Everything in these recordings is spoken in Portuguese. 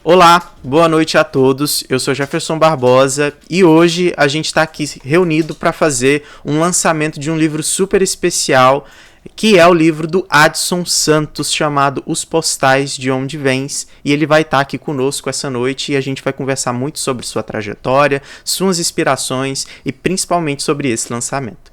Olá, boa noite a todos. Eu sou Jefferson Barbosa e hoje a gente está aqui reunido para fazer um lançamento de um livro super especial, que é o livro do Adson Santos, chamado Os Postais de Onde Vens, e ele vai estar aqui conosco essa noite e a gente vai conversar muito sobre sua trajetória, suas inspirações e principalmente sobre esse lançamento.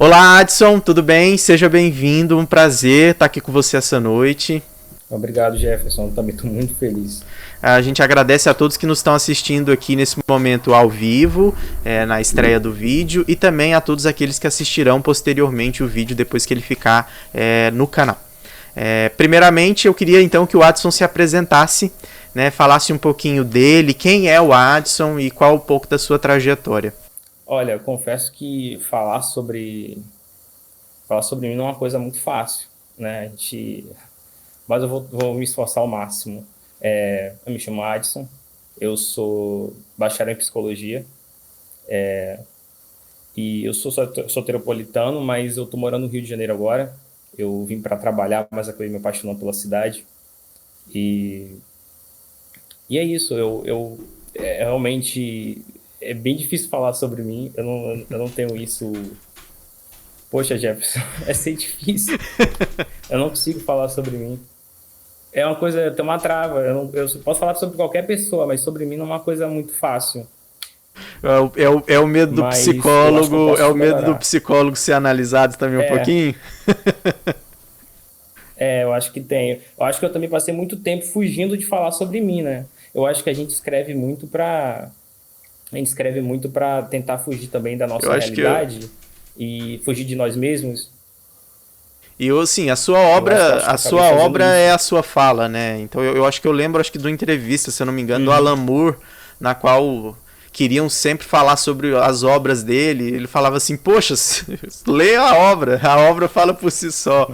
Olá, Adson, tudo bem? Seja bem-vindo, um prazer estar aqui com você essa noite. Obrigado, Jefferson. Eu também estou muito feliz. A gente agradece a todos que nos estão assistindo aqui nesse momento ao vivo, na estreia do vídeo, e também a todos aqueles que assistirão posteriormente o vídeo depois que ele ficar no canal. Primeiramente, eu queria então que o Adson se apresentasse, né, falasse um pouquinho dele, quem é o Adson e qual um pouco da sua trajetória. Olha, eu confesso que falar sobre mim não é uma coisa muito fácil, né? Mas eu vou me esforçar ao máximo. Eu me chamo Adson, eu sou bacharel em psicologia, e eu sou soteropolitano, mas eu estou morando no Rio de Janeiro agora. Eu vim para trabalhar, mas acabei me apaixonando pela cidade. E, e é isso, realmente é bem difícil falar sobre mim, eu não tenho isso. Poxa, Jefferson, é ser difícil. Eu não consigo falar sobre mim. É uma coisa, tem uma trava. Eu posso falar sobre qualquer pessoa, mas sobre mim não é uma coisa muito fácil. É o medo do Mas eu acho que eu psicólogo, é o posso medo do melhorar. psicólogo ser analisado também um É, pouquinho? eu acho que tem. Eu acho que eu também passei muito tempo fugindo de falar sobre mim, né? Eu acho que a gente escreve muito para tentar fugir também da Eu nossa acho que eu, realidade e fugir de nós mesmos. e eu, assim, a sua Eu obra, acho que a eu acabei sua fazendo obra é isso. a sua fala, né? Então eu acho que eu lembro, acho que do entrevista, se eu não me engano, do Alan Uhum. Moore, na qual queriam sempre falar sobre as obras dele. Ele falava assim: "Poxa, lê a obra fala por si só".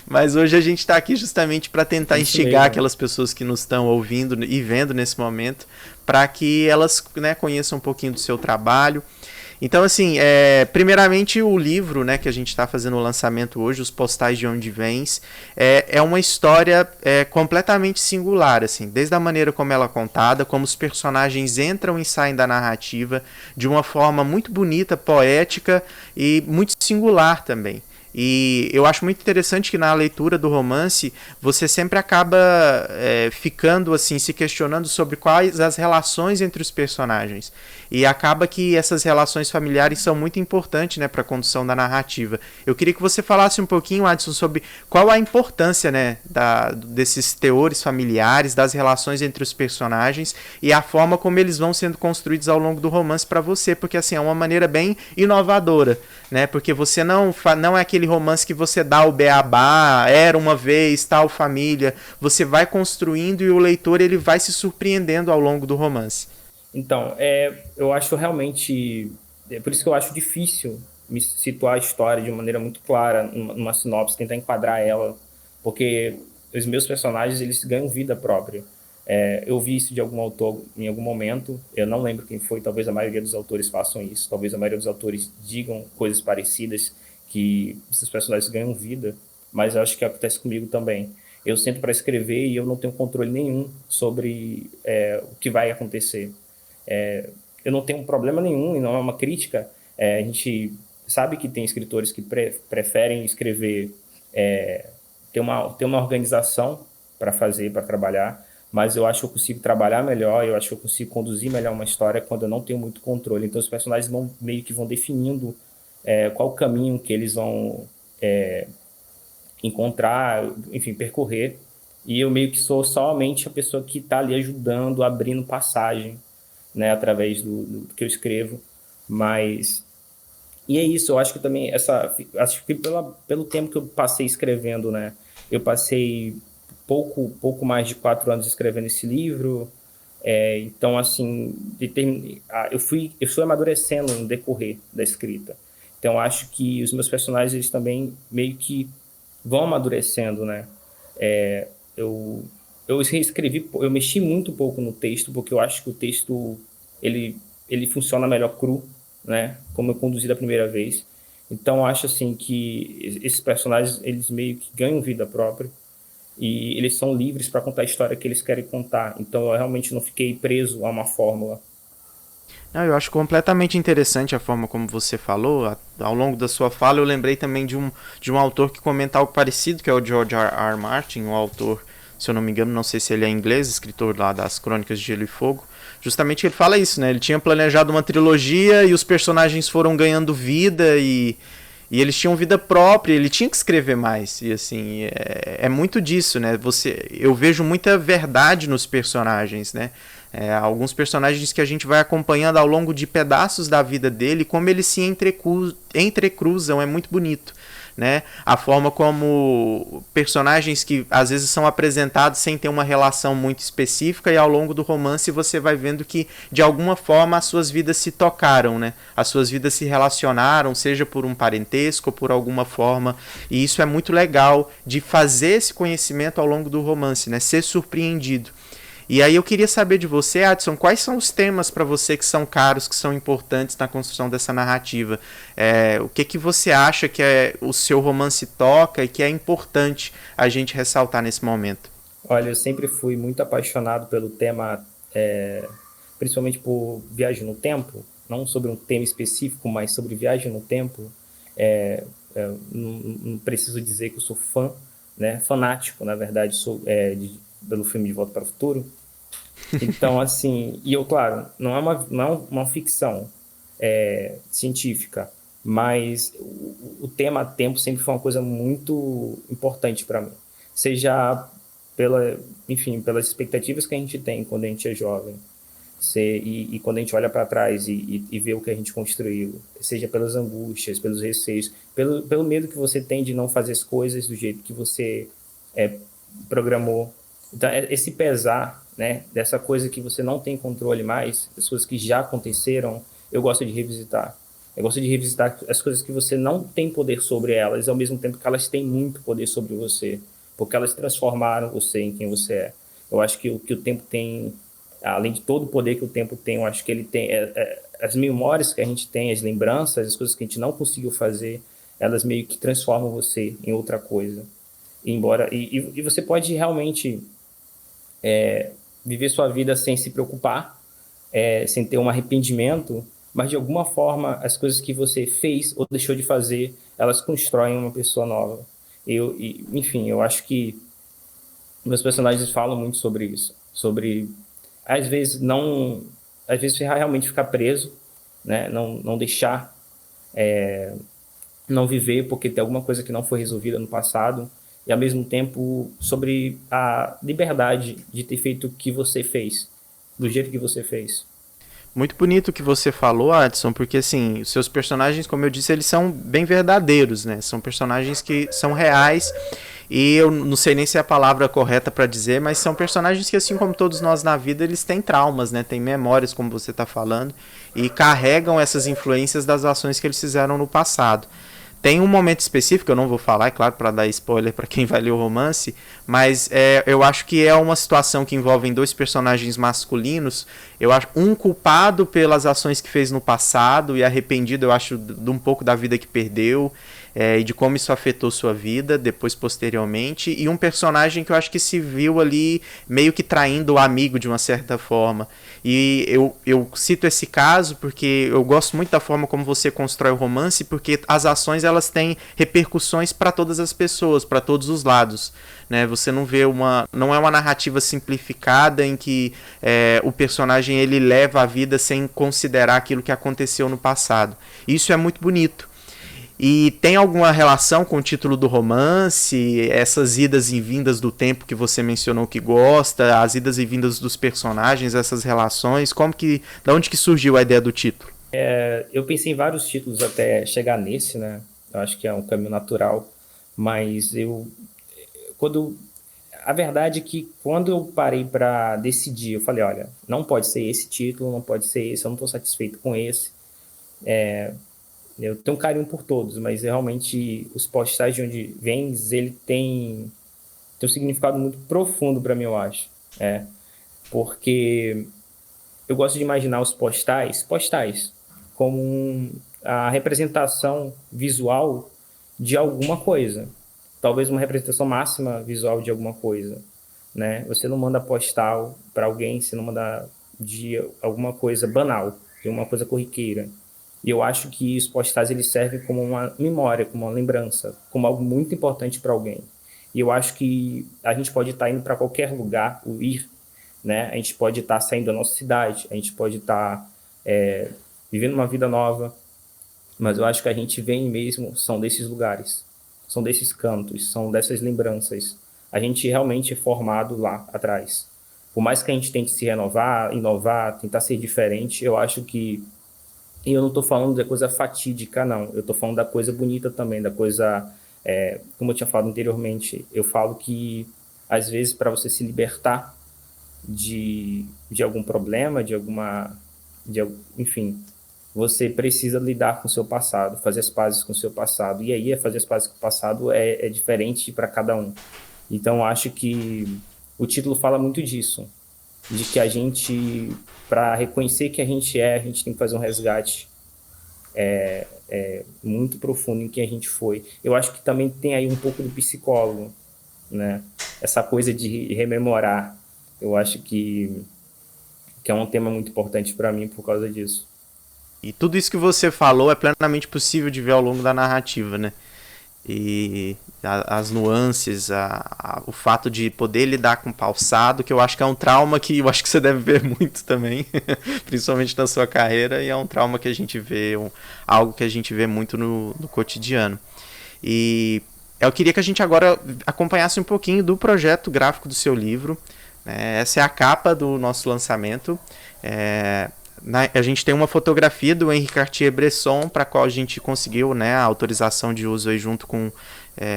Mas hoje a gente está aqui justamente para tentar Isso instigar mesmo. aquelas pessoas que nos estão ouvindo e vendo nesse momento, para que elas, né, conheçam um pouquinho do seu trabalho. Então, assim, primeiramente o livro, né, que a gente está fazendo o lançamento hoje, Os Postais de Onde Vens, é uma história completamente singular, assim, desde a maneira como ela é contada, como os personagens entram e saem da narrativa de uma forma muito bonita, poética e muito singular também. E eu acho muito interessante que na leitura do romance você sempre acaba ficando assim, se questionando sobre quais as relações entre os personagens. E acaba que essas relações familiares são muito importantes, né, para a condução da narrativa. Eu queria que você falasse um pouquinho, Adson, sobre qual a importância, né, desses teores familiares, das relações entre os personagens e a forma como eles vão sendo construídos ao longo do romance para você, porque assim é uma maneira bem inovadora, né? Porque você não é aquele romance que você dá o beabá, era uma vez, tal família. Você vai construindo e o leitor ele vai se surpreendendo ao longo do romance. Então, eu acho realmente. É por isso que eu acho difícil me situar a história de uma maneira muito clara, numa sinopse, tentar enquadrar ela, porque os meus personagens eles ganham vida própria. Eu vi isso de algum autor em algum momento, eu não lembro quem foi, talvez a maioria dos autores façam isso, talvez a maioria dos autores digam coisas parecidas, que esses personagens ganham vida, mas eu acho que acontece comigo também. Eu sento para escrever e eu não tenho controle nenhum sobre o que vai acontecer. Eu não tenho problema nenhum e não é uma crítica. A gente sabe que tem escritores que preferem escrever, ter uma organização para fazer, para trabalhar, mas eu acho que eu consigo trabalhar melhor, eu acho que eu consigo conduzir melhor uma história quando eu não tenho muito controle. Então os personagens meio que vão definindo qual o caminho que eles vão encontrar, enfim, percorrer. E eu meio que sou somente a pessoa que está ali ajudando, abrindo passagem, né, através do que eu escrevo, mas E é isso, eu acho que também acho que pelo tempo que eu passei escrevendo, né? Eu passei pouco mais de 4 anos escrevendo esse livro. Então, assim, eu fui amadurecendo no decorrer da escrita. Então, acho que os meus personagens, eles também meio que vão amadurecendo, né? Eu, eu reescrevi, eu mexi muito pouco no texto, porque eu acho que o texto, ele funciona melhor cru, né? Como eu conduzi da primeira vez. Então, eu acho, assim, que esses personagens, eles meio que ganham vida própria e eles são livres para contar a história que eles querem contar. Então, eu realmente não fiquei preso a uma fórmula. Não, eu acho completamente interessante a forma como você falou. Ao longo da sua fala, eu lembrei também de um autor que comenta algo parecido, que é o George R. R. Martin, um autor, se eu não me engano, não sei se ele é inglês, escritor lá das Crônicas de Gelo e Fogo. Justamente ele fala isso, né? Ele tinha planejado uma trilogia e os personagens foram ganhando vida e eles tinham vida própria, ele tinha que escrever mais. E assim, é muito disso, né? Eu vejo muita verdade nos personagens, né? Alguns personagens que a gente vai acompanhando ao longo de pedaços da vida dele, como eles se entrecruzam, é muito bonito. Né? A forma como personagens que às vezes são apresentados sem ter uma relação muito específica, e ao longo do romance você vai vendo que de alguma forma as suas vidas se tocaram, né? As suas vidas se relacionaram, seja por um parentesco ou por alguma forma, e isso é muito legal de fazer esse conhecimento ao longo do romance, né? Ser surpreendido. E aí eu queria saber de você, Adson, quais são os temas para você que são caros, que são importantes na construção dessa narrativa? O que você acha que o seu romance toca e que é importante a gente ressaltar nesse momento? Olha, eu sempre fui muito apaixonado pelo tema, principalmente por viagem no tempo, não sobre um tema específico, mas sobre viagem no tempo. Não preciso dizer que eu sou fã, né? Fanático, na verdade, pelo filme De Volta para o Futuro. Então, assim, e eu, claro, não é uma ficção científica, mas o tema tempo sempre foi uma coisa muito importante para mim. Seja pelas expectativas que a gente tem quando a gente é jovem, e quando a gente olha para trás e vê o que a gente construiu, seja pelas angústias, pelos receios, pelo medo que você tem de não fazer as coisas do jeito que você programou. Então, esse pesar, né, dessa coisa que você não tem controle mais, das coisas que já aconteceram, eu gosto de revisitar. Eu gosto de revisitar as coisas que você não tem poder sobre elas, ao mesmo tempo que elas têm muito poder sobre você, porque elas transformaram você em quem você é. Eu acho que o tempo tem, além de todo o poder que o tempo tem, eu acho que ele tem as memórias que a gente tem, as lembranças, as coisas que a gente não conseguiu fazer, elas meio que transformam você em outra coisa. E você pode realmente viver sua vida sem se preocupar, sem ter um arrependimento, mas de alguma forma as coisas que você fez ou deixou de fazer, elas constroem uma pessoa nova. Enfim, eu acho que meus personagens falam muito sobre isso, sobre às vezes realmente ficar preso, né? Não deixar, não viver porque tem alguma coisa que não foi resolvida no passado, e ao mesmo tempo sobre a liberdade de ter feito o que você fez, do jeito que você fez. Muito bonito o que você falou, Adson, porque assim, os seus personagens, como eu disse, eles são bem verdadeiros, né? São personagens que são reais, e eu não sei nem se é a palavra correta para dizer, mas são personagens que, assim como todos nós na vida, eles têm traumas, né? Têm memórias, como você está falando, e carregam essas influências das ações que eles fizeram no passado. Tem um momento específico, eu não vou falar, é claro, para dar spoiler para quem vai ler o romance, mas eu acho que é uma situação que envolve dois personagens masculinos. Eu acho um culpado pelas ações que fez no passado e arrependido, eu acho, de um pouco da vida que perdeu, e de como isso afetou sua vida depois, posteriormente, e um personagem que eu acho que se viu ali meio que traindo o amigo de uma certa forma. E eu cito esse caso porque eu gosto muito da forma como você constrói o romance, porque as ações elas têm repercussões para todas as pessoas, para todos os lados, né? Você não é uma narrativa simplificada em que o personagem ele leva a vida sem considerar aquilo que aconteceu no passado. Isso é muito bonito. E tem alguma relação com o título do romance, essas idas e vindas do tempo que você mencionou que gosta, as idas e vindas dos personagens, essas relações, da onde que surgiu a ideia do título? Eu pensei em vários títulos até chegar nesse, né? Eu acho que é um caminho natural, mas quando a verdade é que quando eu parei para decidir, eu falei, olha, não pode ser esse título, não pode ser esse, eu não estou satisfeito com esse. Eu tenho um carinho por todos, mas realmente os postais de onde vem, ele tem um significado muito profundo para mim, eu acho. Porque eu gosto de imaginar os postais, como a representação visual de alguma coisa. Talvez uma representação máxima visual de alguma coisa, né? Você não manda postal para alguém, você não manda de alguma coisa banal, de uma coisa corriqueira. E eu acho que os postais eles servem como uma memória, como uma lembrança, como algo muito importante para alguém. E eu acho que a gente pode estar indo para qualquer lugar, o ir, né? A gente pode estar saindo da nossa cidade, a gente pode estar vivendo uma vida nova, mas eu acho que a gente vem mesmo, são desses lugares, são desses cantos, são dessas lembranças. A gente realmente é formado lá atrás. Por mais que a gente tente se renovar, inovar, tentar ser diferente, eu acho que. E eu não estou falando da coisa fatídica, não. Eu estou falando da coisa bonita também, da coisa. Como eu tinha falado anteriormente, eu falo que, às vezes, para você se libertar de algum problema, enfim, você precisa lidar com o seu passado, fazer as pazes com o seu passado. E aí, fazer as pazes com o passado é diferente para cada um. Então, acho que o título fala muito disso, de que a gente, para reconhecer que a gente tem que fazer um resgate muito profundo em quem a gente foi. Eu acho que também tem aí um pouco do psicólogo, né? Essa coisa de rememorar. Eu acho que é um tema muito importante para mim por causa disso. E tudo isso que você falou é plenamente possível de ver ao longo da narrativa, né? E as nuances, o fato de poder lidar com o passado, que eu acho que é um trauma que eu acho que você deve ver muito também, principalmente na sua carreira, e é um trauma que a gente vê, algo que a gente vê muito no cotidiano. E eu queria que a gente agora acompanhasse um pouquinho do projeto gráfico do seu livro. Essa é a capa do nosso lançamento. A gente tem uma fotografia do Henri Cartier-Bresson, para a qual a gente conseguiu, né, a autorização de uso aí junto com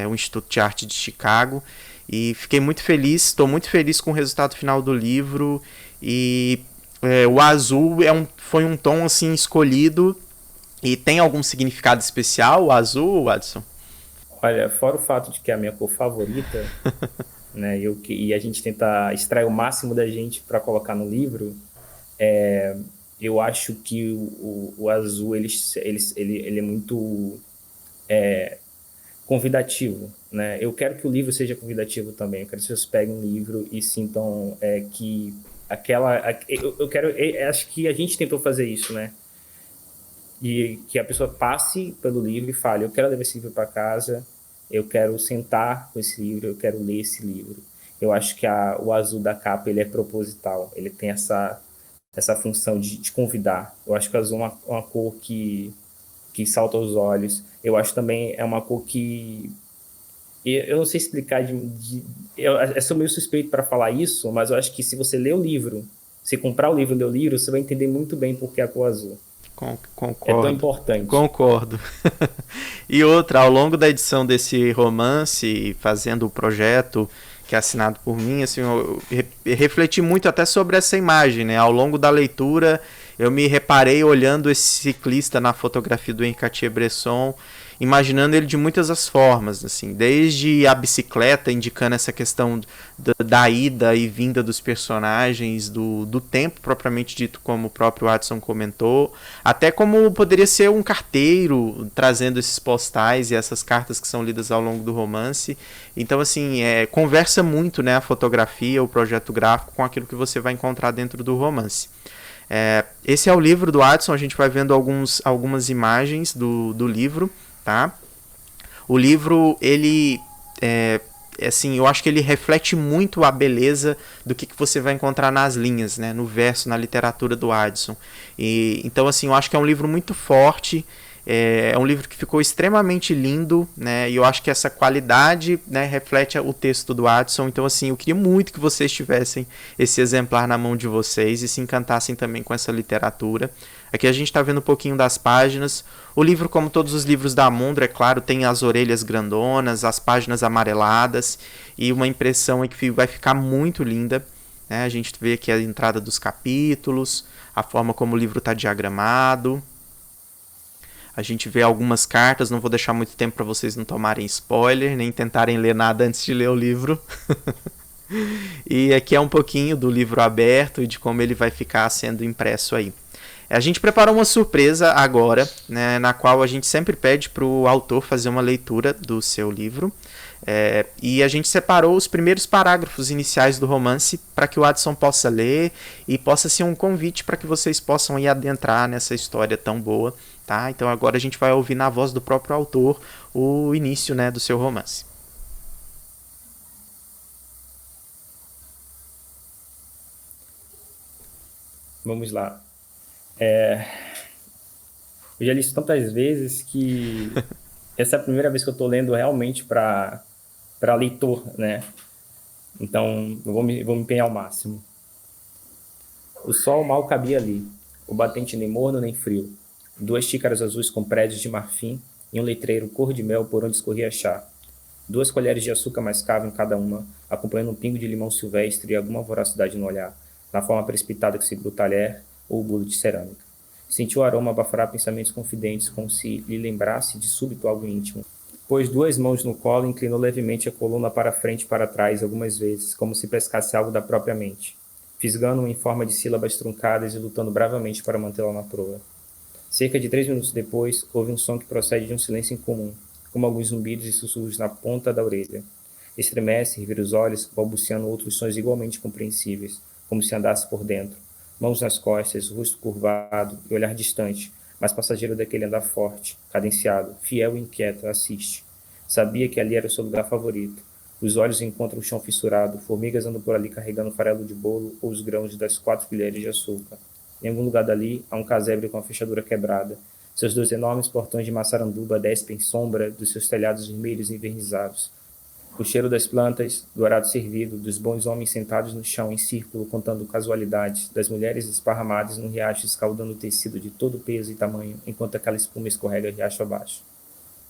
o Instituto de Arte de Chicago. E fiquei muito feliz, estou muito feliz com o resultado final do livro. E o azul foi um tom assim escolhido. E tem algum significado especial o azul, Adson? Olha, fora o fato de que é a minha cor favorita, né, e a gente tenta extrair o máximo da gente para colocar no livro, eu acho que o azul ele é muito convidativo, né? Eu quero que o livro seja convidativo também. Eu quero que vocês peguem um livro e sintam que acho que a gente tentou fazer isso, né? E que a pessoa passe pelo livro e fale, eu quero levar esse livro para casa, eu quero sentar com esse livro, eu quero ler esse livro. Eu acho que o azul da capa ele é proposital, ele tem essa função de convidar. Eu acho que o azul é uma cor que salta aos olhos. Eu acho também é uma cor que... Eu não sei explicar, eu sou meio suspeito para falar isso, mas eu acho que se você ler o livro, se comprar o livro e ler o livro, você vai entender muito bem por que a cor azul. Concordo. É tão importante. Concordo. E outra, ao longo da edição desse romance, fazendo o projeto que é assinado por mim, assim, eu refleti muito até sobre essa imagem, né? Ao longo da leitura, eu me reparei olhando esse ciclista na fotografia do Henri Cartier-Bresson, imaginando ele de muitas as formas, assim, desde a bicicleta, indicando essa questão da ida e vinda dos personagens, do tempo propriamente dito, como o próprio Adson comentou, até como poderia ser um carteiro trazendo esses postais e essas cartas que são lidas ao longo do romance. Então, assim, conversa muito, né, a fotografia, o projeto gráfico com aquilo que você vai encontrar dentro do romance. Esse é o livro do Adson, a gente vai vendo algumas imagens do livro, tá? O livro, ele assim, eu acho que ele reflete muito a beleza do que você vai encontrar nas linhas, né? No verso, na literatura do Adson. Então, assim, eu acho que é um livro muito forte. É um livro que ficou extremamente lindo, né? E eu acho que essa qualidade, né, reflete o texto do Adson. Então, assim, eu queria muito que vocês tivessem esse exemplar na mão de vocês e se encantassem também com essa literatura. Aqui a gente está vendo um pouquinho das páginas. O livro, como todos os livros da Mondro, é claro, tem as orelhas grandonas, as páginas amareladas e uma impressão que vai ficar muito linda. A gente vê aqui a entrada dos capítulos, a forma como o livro está diagramado. A gente vê algumas cartas, não vou deixar muito tempo para vocês não tomarem spoiler, nem tentarem ler nada antes de ler o livro. E aqui é um pouquinho do livro aberto e de como ele vai ficar sendo impresso aí. A gente preparou uma surpresa agora, né, na qual a gente sempre pede para o autor fazer uma leitura do seu livro. E a gente separou os primeiros parágrafos iniciais do romance para que o Adson possa ler e possa ser um convite para que vocês possam ir adentrar nessa história tão boa. Tá? Então agora a gente vai ouvir na voz do próprio autor o início, né, do seu romance. Vamos lá. Eu já li isso tantas vezes que essa é a primeira vez que eu estou lendo realmente para leitor, né? Então eu vou me empenhar ao máximo. O sol mal cabia ali, o batente nem morno nem frio. 2 xícaras azuis com prédios de marfim e um letreiro cor de mel por onde escorria chá. 2 colheres de açúcar mascavam em cada uma, acompanhando um pingo de limão silvestre e alguma voracidade no olhar, na forma precipitada que segura o talher ou o bolo de cerâmica. Sentiu o aroma abaforar pensamentos confidentes, como se lhe lembrasse de súbito algo íntimo. Pôs 2 mãos no colo e inclinou levemente a coluna para frente e para trás algumas vezes, como se pescasse algo da própria mente, fisgando-o em forma de sílabas truncadas e lutando bravamente para mantê-la na proa. Cerca de 3 minutos depois, houve um som que procede de um silêncio incomum, como alguns zumbidos e sussurros na ponta da orelha. Estremece, revira os olhos, balbuciando outros sons igualmente compreensíveis, como se andasse por dentro. Mãos nas costas, rosto curvado e olhar distante, mas passageiro daquele andar forte, cadenciado, fiel e inquieto, assiste. Sabia que ali era o seu lugar favorito. Os olhos encontram o chão fissurado, formigas andam por ali carregando o farelo de bolo ou os grãos das 4 colheres de açúcar. Em algum lugar dali, há um casebre com a fechadura quebrada. Seus 2 enormes portões de maçaranduba despem sombra dos seus telhados vermelhos e envernizados. O cheiro das plantas, do arado servido, dos bons homens sentados no chão em círculo contando casualidades, das mulheres esparramadas no riacho escaldando o tecido de todo peso e tamanho, enquanto aquela espuma escorrega riacho abaixo.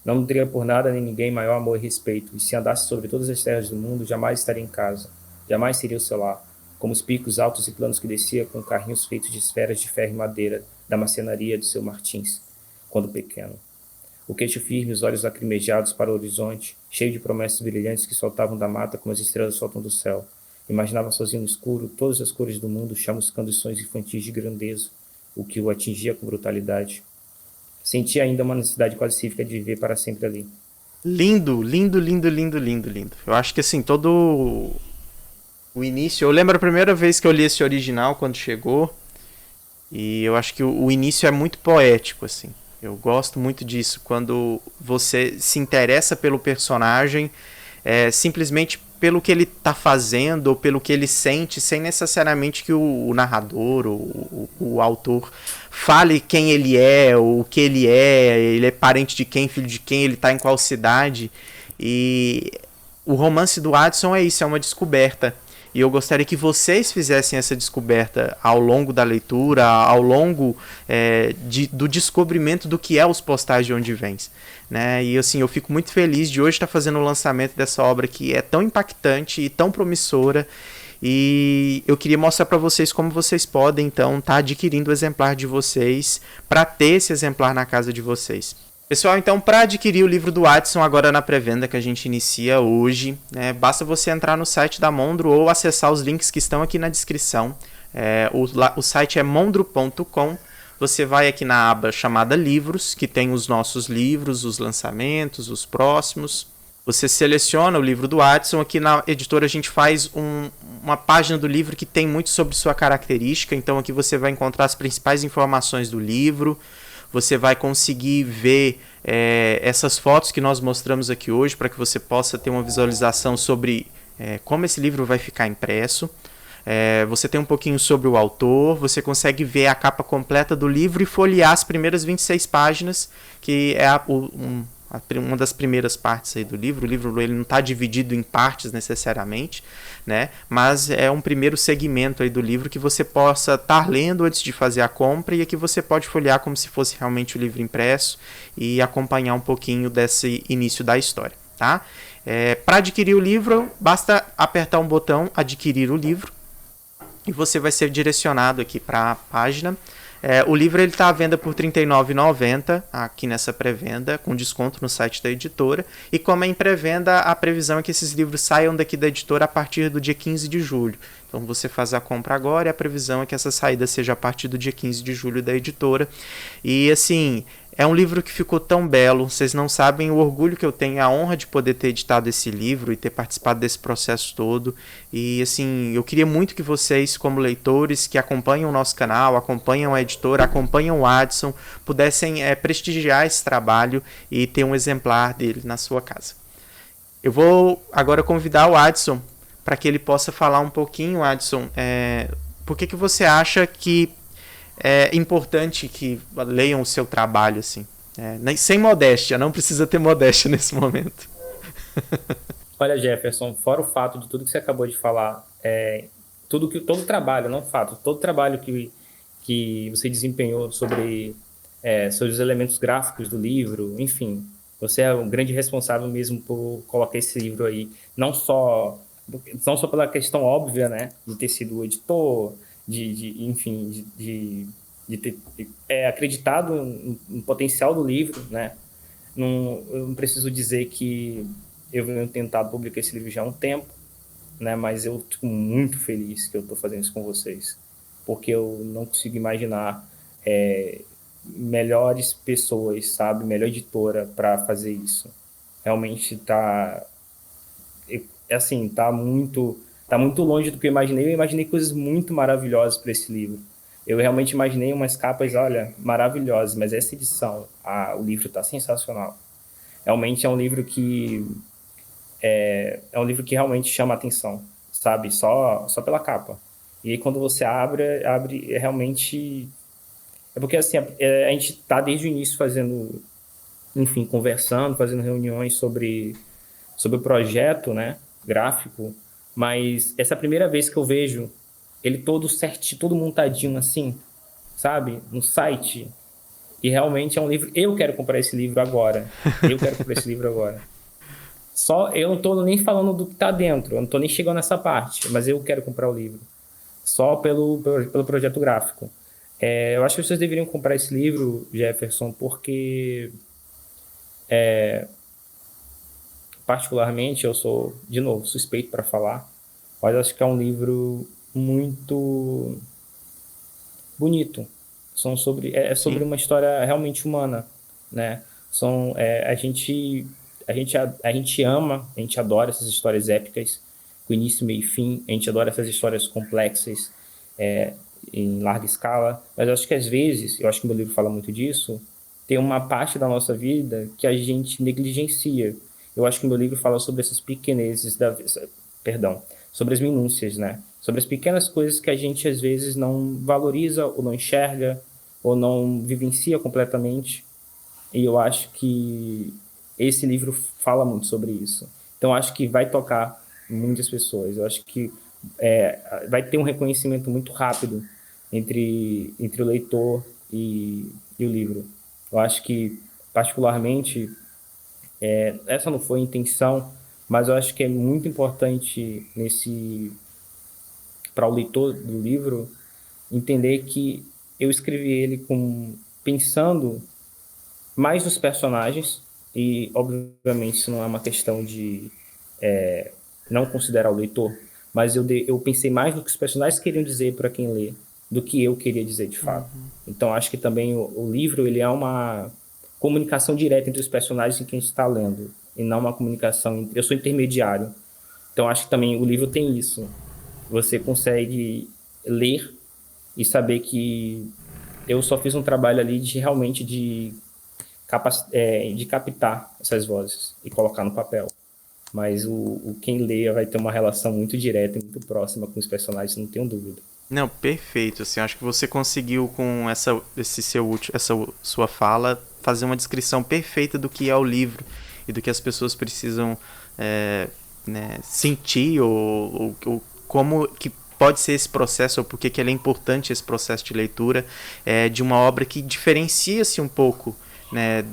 Não nutriria por nada nem ninguém maior amor e respeito, e se andasse sobre todas as terras do mundo, jamais estaria em casa. Jamais seria o seu lar, como os picos altos e planos que descia com carrinhos feitos de esferas de ferro e madeira da marcenaria do seu Martins, quando pequeno. O queixo firme, os olhos lacrimejados para o horizonte, cheio de promessas brilhantes que soltavam da mata como as estrelas soltam do céu. Imaginava sozinho no escuro todas as cores do mundo chamuscando os sonhos infantis de grandeza, o que o atingia com brutalidade. Sentia ainda uma necessidade quase cívica de viver para sempre ali. Lindo, lindo, lindo, lindo, lindo, lindo. Eu acho que assim, todo o início... Eu lembro a primeira vez que eu li esse original, quando chegou, e eu acho que o início é muito poético, assim. Eu gosto muito disso, quando você se interessa pelo personagem, simplesmente pelo que ele está fazendo, ou pelo que ele sente, sem necessariamente que o narrador, o autor, fale quem ele é, ou o que ele é parente de quem, filho de quem, ele está em qual cidade. E o romance do Adson é isso, é uma descoberta. E eu gostaria que vocês fizessem essa descoberta ao longo da leitura, ao longo do descobrimento do que é Os Postais de Onde Vens. Né? E assim, eu fico muito feliz de hoje estar fazendo o lançamento dessa obra que é tão impactante e tão promissora. E eu queria mostrar para vocês como vocês podem, então, estar adquirindo o exemplar de vocês para ter esse exemplar na casa de vocês. Pessoal, então, para adquirir o livro do Adson agora na pré-venda que a gente inicia hoje, né, basta você entrar no site da Mondro ou acessar os links que estão aqui na descrição. O site é mondro.com. Você vai aqui na aba chamada Livros, que tem os nossos livros, os lançamentos, os próximos. Você seleciona o livro do Adson. Aqui na editora a gente faz uma página do livro que tem muito sobre sua característica. Então aqui você vai encontrar as principais informações do livro. Você vai conseguir ver essas fotos que nós mostramos aqui hoje para que você possa ter uma visualização sobre como esse livro vai ficar impresso. Você tem um pouquinho sobre o autor, você consegue ver a capa completa do livro e folhear as primeiras 26 páginas, que é uma das primeiras partes aí do livro. O livro ele não está dividido em partes necessariamente, né? Mas é um primeiro segmento aí do livro que você possa estar lendo antes de fazer a compra, e aqui você pode folhear como se fosse realmente o livro impresso e acompanhar um pouquinho desse início da história, tá? Para adquirir o livro, basta apertar um botão adquirir o livro e você vai ser direcionado aqui para a página. O livro está à venda por R$ 39,90 aqui nessa pré-venda, com desconto no site da editora. E como é em pré-venda, a previsão é que esses livros saiam daqui da editora a partir do dia 15 de julho. Então você faz a compra agora e a previsão é que essa saída seja a partir do dia 15 de julho da editora. E assim, é um livro que ficou tão belo, vocês não sabem o orgulho que eu tenho, a honra de poder ter editado esse livro e ter participado desse processo todo. E assim, eu queria muito que vocês, como leitores que acompanham o nosso canal, acompanham a editora, acompanham o Adson, pudessem prestigiar esse trabalho e ter um exemplar dele na sua casa. Eu vou agora convidar o Adson para que ele possa falar um pouquinho, Adson, por que você acha que é importante que leiam o seu trabalho, assim, sem modéstia, não precisa ter modéstia nesse momento. Olha, Jefferson, fora o fato de tudo que você acabou de falar, todo trabalho, não fato, todo trabalho que você desempenhou sobre os elementos gráficos do livro, enfim, você é um grande responsável mesmo por colocar esse livro aí, não só pela questão óbvia, né, de ter sido o editor, enfim, de ter acreditado no potencial do livro, né? Eu não preciso dizer que eu venho tentado publicar esse livro já há um tempo, né? Mas eu estou muito feliz que eu estou fazendo isso com vocês, porque eu não consigo imaginar melhores pessoas, sabe? Melhor editora para fazer isso. Realmente tá muito longe do que eu imaginei. Eu imaginei coisas muito maravilhosas para esse livro. Eu realmente imaginei umas capas, olha, maravilhosas, mas essa edição, o livro está sensacional. Realmente é um livro que realmente chama a atenção, sabe? Só pela capa. E aí quando você abre realmente... porque assim, a gente está desde o início fazendo, enfim, conversando, fazendo reuniões sobre o projeto, né, gráfico, mas essa é a primeira vez que eu vejo ele todo certinho, todo montadinho assim, sabe, no site. E realmente é um livro... Eu quero comprar esse livro agora. Só eu não tô nem falando do que tá dentro, eu não tô nem chegando nessa parte, mas eu quero comprar o livro. Só pelo projeto gráfico. Eu acho que vocês deveriam comprar esse livro, Jefferson, porque... particularmente, eu sou, de novo, suspeito para falar, mas acho que é um livro muito bonito. É sobre uma história realmente humana, né? A gente ama, a gente adora essas histórias épicas, com início, meio e fim. A gente adora essas histórias complexas, em larga escala. Mas eu acho que às vezes, eu acho que o meu livro fala muito disso, tem uma parte da nossa vida que a gente negligencia. Eu acho que o meu livro fala sobre essas pequenezes sobre as minúcias, né? Sobre as pequenas coisas que a gente às vezes não valoriza ou não enxerga ou não vivencia completamente. E eu acho que esse livro fala muito sobre isso. Então eu acho que vai tocar muitas pessoas. Eu acho que vai ter um reconhecimento muito rápido entre o leitor e o livro. Eu acho que, particularmente, essa não foi a intenção, mas eu acho que é muito importante para o leitor do livro entender que eu escrevi ele pensando mais nos personagens, e obviamente isso não é uma questão de não considerar o leitor, mas eu pensei mais no que os personagens queriam dizer para quem lê do que eu queria dizer de fato. Então acho que também o livro ele é uma comunicação direta entre os personagens em quem está lendo, e não uma comunicação... Eu sou intermediário. Então, acho que também o livro tem isso. Você consegue ler e saber que eu só fiz um trabalho ali de captar essas vozes e colocar no papel. mas quem leia vai ter uma relação muito direta e muito próxima com os personagens, não tenho dúvida. Não, perfeito. Assim, acho que você conseguiu com essa sua fala fazer uma descrição perfeita do que é o livro e do que as pessoas precisam né, sentir ou como que pode ser esse processo ou por que ele é importante esse processo de leitura de uma obra que diferencia-se um pouco, né,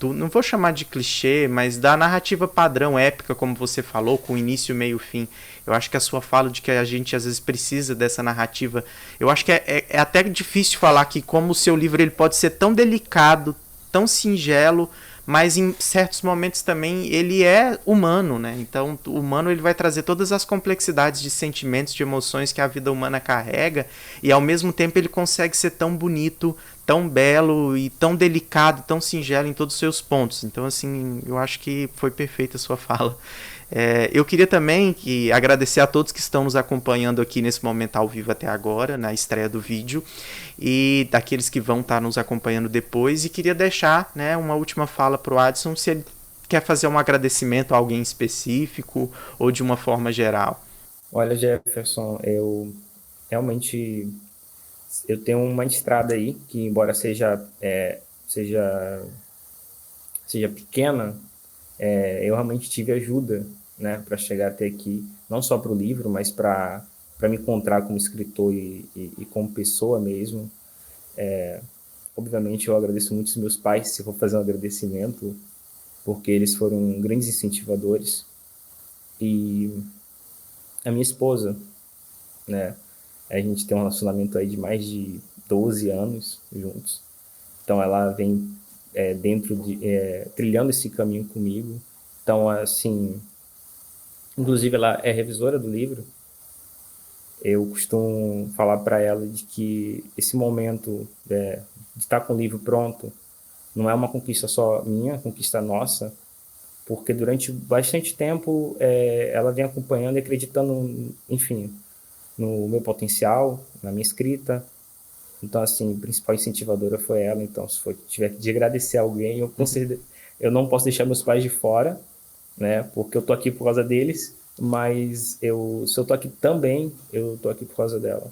não vou chamar de clichê, mas da narrativa padrão épica, como você falou, com início, meio, fim. Eu acho que a sua fala de que a gente às vezes precisa dessa narrativa, eu acho que é até difícil falar que como o seu livro ele pode ser tão delicado, tão singelo, mas em certos momentos também ele é humano, né? Então o humano ele vai trazer todas as complexidades de sentimentos, de emoções que a vida humana carrega, e ao mesmo tempo ele consegue ser tão bonito, tão belo e tão delicado, tão singelo em todos os seus pontos. Então assim, eu acho que foi perfeita a sua fala. Eu queria também agradecer a todos que estão nos acompanhando aqui nesse momento ao vivo até agora, na estreia do vídeo, e daqueles que vão estar nos acompanhando depois. E queria deixar, né, uma última fala para o Adson, se ele quer fazer um agradecimento a alguém específico ou de uma forma geral. Olha, Jefferson, eu tenho uma estrada aí que, embora seja pequena, eu realmente tive ajuda, né, para chegar até aqui, não só para o livro, mas para me encontrar como escritor e como pessoa mesmo. Obviamente, eu agradeço muito os meus pais, se for fazer um agradecimento, porque eles foram grandes incentivadores. E a minha esposa, né, a gente tem um relacionamento aí de mais de 12 anos juntos. Então, ela vem trilhando esse caminho comigo. Então, assim, inclusive ela é revisora do livro. Eu costumo falar para ela de que esse momento de estar com o livro pronto não é uma conquista só minha, é uma conquista nossa, porque durante bastante tempo ela vem acompanhando e acreditando, enfim, no meu potencial, na minha escrita. Então, assim, a principal incentivadora foi ela. Então, se tiver que agradecer alguém, eu não posso deixar meus pais de fora, né? Porque eu tô aqui por causa deles, mas se eu tô aqui também, eu tô aqui por causa dela.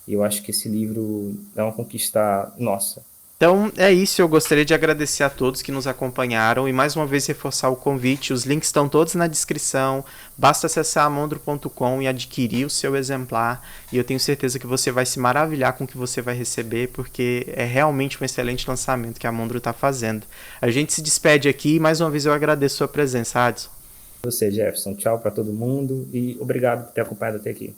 E eu acho que esse livro é uma conquista nossa. Então é isso, eu gostaria de agradecer a todos que nos acompanharam e mais uma vez reforçar o convite, os links estão todos na descrição, basta acessar amondro.com e adquirir o seu exemplar e eu tenho certeza que você vai se maravilhar com o que você vai receber, porque é realmente um excelente lançamento que a Amondro está fazendo. A gente se despede aqui e mais uma vez eu agradeço a sua presença, Adson. Você, Jefferson, tchau para todo mundo e obrigado por ter acompanhado até aqui.